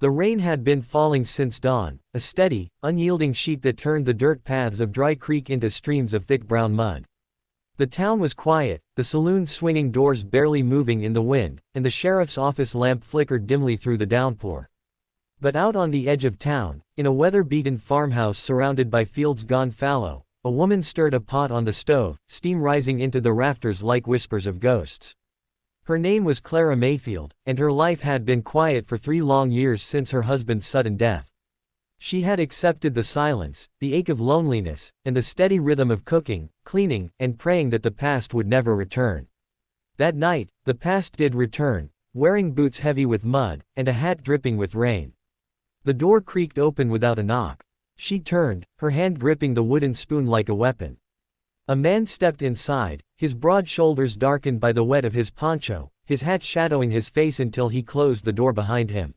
The rain had been falling since dawn, a steady, unyielding sheet that turned the dirt paths of Dry Creek into streams of thick brown mud. The town was quiet, the saloon's swinging doors barely moving in the wind, and the sheriff's office lamp flickered dimly through the downpour. But out on the edge of town, in a weather-beaten farmhouse surrounded by fields gone fallow, a woman stirred a pot on the stove, steam rising into the rafters like whispers of ghosts. Her name was Clara Mayfield, and her life had been quiet for 3 long years since her husband's sudden death. She had accepted the silence, the ache of loneliness, and the steady rhythm of cooking, cleaning, and praying that the past would never return. That night, the past did return, wearing boots heavy with mud, and a hat dripping with rain. The door creaked open without a knock. She turned, her hand gripping the wooden spoon like a weapon. A man stepped inside, his broad shoulders darkened by the wet of his poncho, his hat shadowing his face until he closed the door behind him.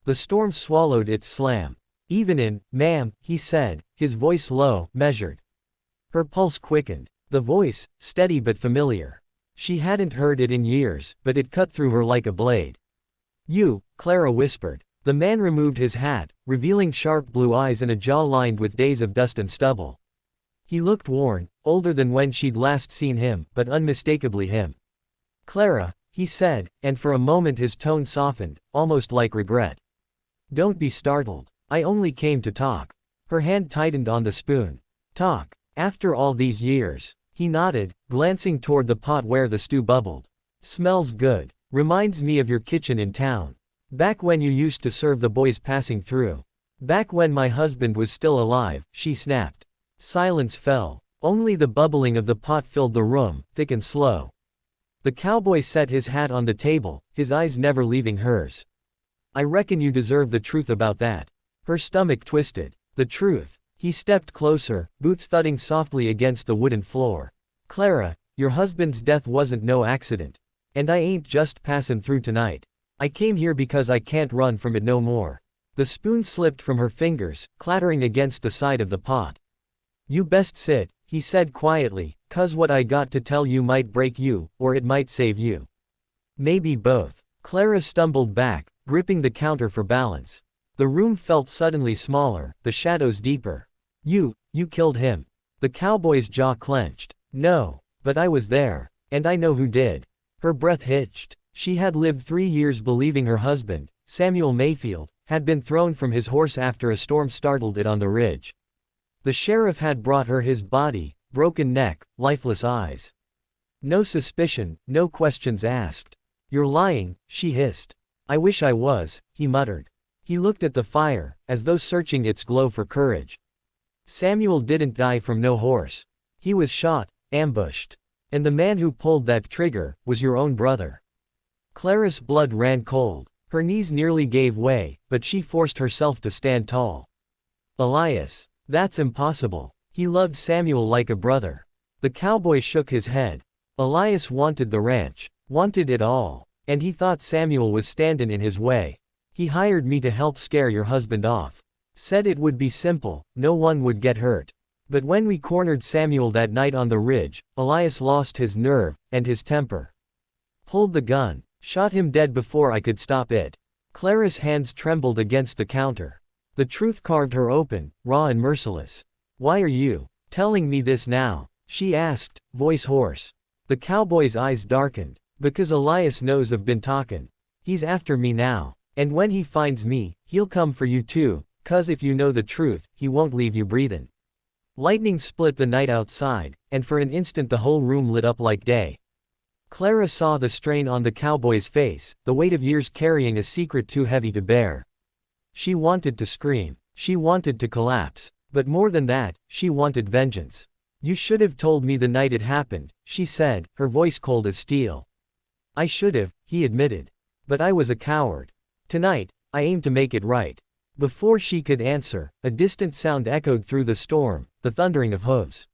The storm swallowed its slam. "Even in, ma'am," he said, his voice low, measured. Her pulse quickened. The voice, steady but familiar. She hadn't heard it in years, but it cut through her like a blade. "You," Clara whispered. The man removed his hat, revealing sharp blue eyes and a jaw lined with days of dust and stubble. He looked worn, older than when she'd last seen him, but unmistakably him. "Clara," he said, and for a moment his tone softened, almost like regret. "Don't be startled. I only came to talk." Her hand tightened on the spoon. "Talk? After all these years?" He nodded, glancing toward the pot where the stew bubbled. "Smells good. Reminds me of your kitchen in town. Back when you used to serve the boys passing through. Back when my husband was still alive," she snapped. Silence fell. Only the bubbling of the pot filled the room, thick and slow. The cowboy set his hat on the table, his eyes never leaving hers. "I reckon you deserve the truth about that." Her stomach twisted. "The truth?" He stepped closer, boots thudding softly against the wooden floor. "Clara, your husband's death wasn't no accident. And I ain't just passin' through tonight. I came here because I can't run from it no more." The spoon slipped from her fingers, clattering against the side of the pot. "You best sit," he said quietly, "'cause what I got to tell you might break you, or it might save you. Maybe both." Clara stumbled back, gripping the counter for balance. The room felt suddenly smaller, the shadows deeper. You killed him." The cowboy's jaw clenched. "No, but I was there. And I know who did." Her breath hitched. She had lived 3 years believing her husband, Samuel Mayfield, had been thrown from his horse after a storm startled it on the ridge. The sheriff had brought her his body, broken neck, lifeless eyes. No suspicion, no questions asked. "You're lying," she hissed. "I wish I was," he muttered. He looked at the fire, as though searching its glow for courage. "Samuel didn't die from no horse. He was shot, ambushed. And the man who pulled that trigger was your own brother." Clara's blood ran cold. Her knees nearly gave way, but she forced herself to stand tall. "Elias. That's impossible. He loved Samuel like a brother." The cowboy shook his head. "Elias wanted the ranch. Wanted it all. And he thought Samuel was standin' in his way. He hired me to help scare your husband off. Said it would be simple, no one would get hurt. But when we cornered Samuel that night on the ridge, Elias lost his nerve, and his temper. Pulled the gun. Shot him dead before I could stop it." Clara's hands trembled against the counter. The truth carved her open, raw and merciless. "Why are you telling me this now?" she asked, voice hoarse. The cowboy's eyes darkened. "Because Elias knows I've been talkin'. He's after me now. And when he finds me, he'll come for you too, 'cause if you know the truth, he won't leave you breathin'." Lightning split the night outside, and for an instant the whole room lit up like day. Clara saw the strain on the cowboy's face, the weight of years carrying a secret too heavy to bear. She wanted to scream. She wanted to collapse. But more than that, she wanted vengeance. "You should have told me the night it happened," she said, her voice cold as steel. "I should have," he admitted. "But I was a coward. Tonight, I aim to make it right." Before she could answer, a distant sound echoed through the storm, the thundering of hooves.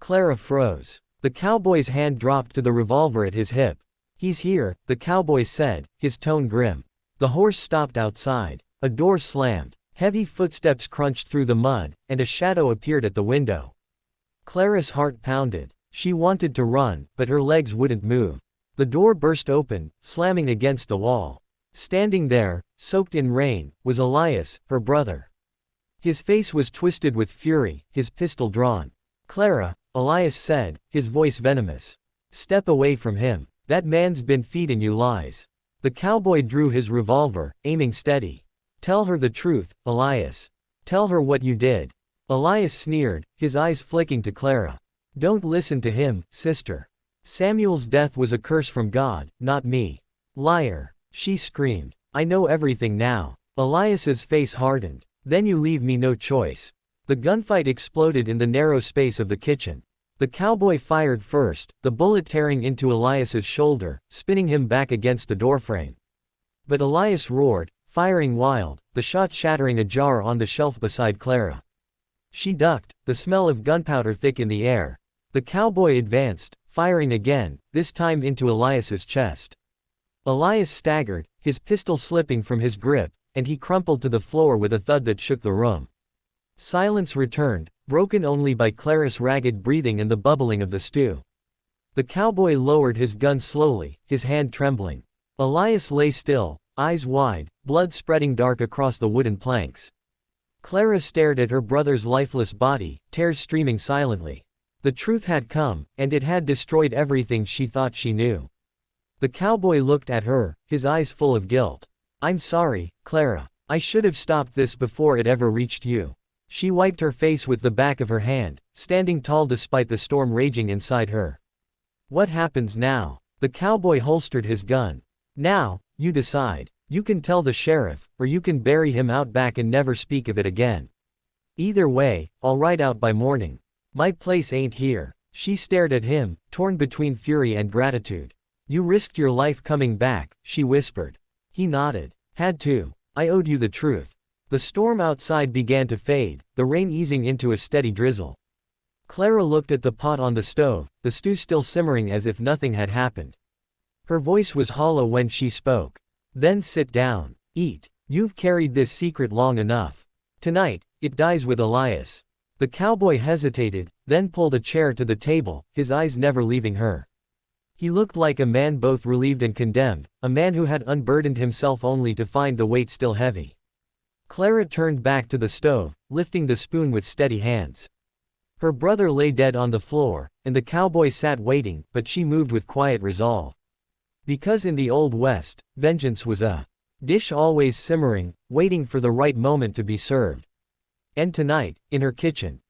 Clara froze. The cowboy's hand dropped to the revolver at his hip. "He's here," the cowboy said, his tone grim. The horse stopped outside. A door slammed. Heavy footsteps crunched through the mud, and a shadow appeared at the window. Clara's heart pounded. She wanted to run, but her legs wouldn't move. The door burst open, slamming against the wall. Standing there, soaked in rain, was Elias, her brother. His face was twisted with fury, his pistol drawn. "Clara," Elias said, his voice venomous. "Step away from him. That man's been feeding you lies." The cowboy drew his revolver, aiming steady. "Tell her the truth, Elias. Tell her what you did." Elias sneered, his eyes flicking to Clara. "Don't listen to him, sister. Samuel's death was a curse from God, not me." "Liar," she screamed. "I know everything now." Elias's face hardened. "Then you leave me no choice." The gunfight exploded in the narrow space of the kitchen. The cowboy fired first, the bullet tearing into Elias's shoulder, spinning him back against the doorframe. But Elias roared, firing wild, the shot shattering a jar on the shelf beside Clara. She ducked, the smell of gunpowder thick in the air. The cowboy advanced, firing again, this time into Elias's chest. Elias staggered, his pistol slipping from his grip, and he crumpled to the floor with a thud that shook the room. Silence returned, broken only by Clara's ragged breathing and the bubbling of the stew. The cowboy lowered his gun slowly, his hand trembling. Elias lay still, eyes wide, blood spreading dark across the wooden planks. Clara stared at her brother's lifeless body, tears streaming silently. The truth had come, and it had destroyed everything she thought she knew. The cowboy looked at her, his eyes full of guilt. "I'm sorry, Clara. I should have stopped this before it ever reached you." She wiped her face with the back of her hand, standing tall despite the storm raging inside her. "What happens now?" The cowboy holstered his gun. "Now, you decide. You can tell the sheriff, or you can bury him out back and never speak of it again. Either way, I'll ride out by morning. My place ain't here." She stared at him, torn between fury and gratitude. "You risked your life coming back," she whispered. He nodded. "Had to. I owed you the truth." The storm outside began to fade, the rain easing into a steady drizzle. Clara looked at the pot on the stove, the stew still simmering as if nothing had happened. Her voice was hollow when she spoke. "Then sit down. Eat. You've carried this secret long enough. Tonight, it dies with Elias." The cowboy hesitated, then pulled a chair to the table, his eyes never leaving her. He looked like a man both relieved and condemned, a man who had unburdened himself only to find the weight still heavy. Clara turned back to the stove, lifting the spoon with steady hands. Her brother lay dead on the floor, and the cowboy sat waiting, but she moved with quiet resolve. Because in the Old West, vengeance was a dish always simmering, waiting for the right moment to be served. And tonight, in her kitchen,